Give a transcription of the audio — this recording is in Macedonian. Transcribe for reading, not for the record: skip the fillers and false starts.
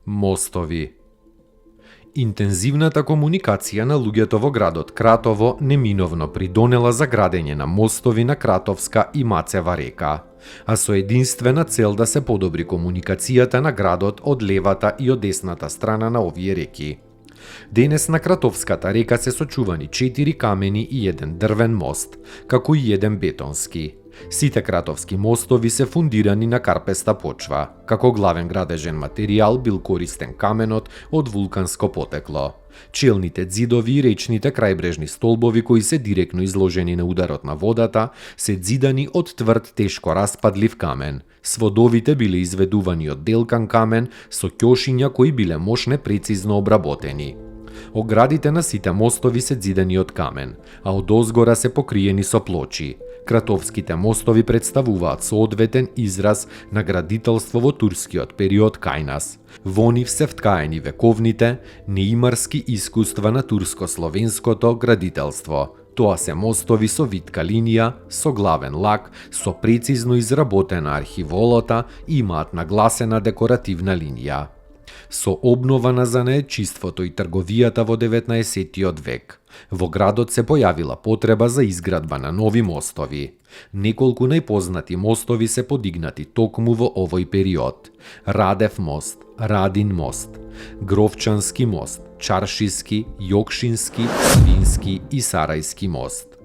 Мостови. Интензивната комуникација на луѓето во градот Кратово неминовно придонела за градење на мостови на Кратовска и Мацева река, а со единствена цел да се подобри комуникацијата на градот од левата и од десната страна на овие реки. Денес на Кратовската река се сочувани 4 камени и 1 дрвен мост, како и 1 бетонски. Сите кратовски мостови се фундирани на карпеста почва, како главен градежен материјал бил користен каменот од вулканско потекло. Челните ѕидови и речните крајбрежни столбови кои се директно изложени на ударот на водата, се ѕидани од тврд тешко распадлив камен. Сводовите биле изведувани од делкан камен со ќошиња кои биле мошне прецизно обработени. Оградите на сите мостови се ѕидани од камен, а од озгора се покриени со плочи. Кратовските мостови представуваат соодветен израз на градителство во турскиот период кај нас. Во нив се вткаени вековните, неимарски искуства на турско-словенското градителство. Тоа се мостови со витка линија, со главен лак, со прецизно изработена архиволота и имаат нагласена декоративна линија. Со обнова на занаетчиството и трговијата во 19 век, во градот се појавила потреба за изградба на нови мостови. Неколку најпознати мостови се подигнати токму во овој период. Радев мост, Радин мост, Гровчански мост, Чаршиски, Јокшински, Свински и Сарајски мост.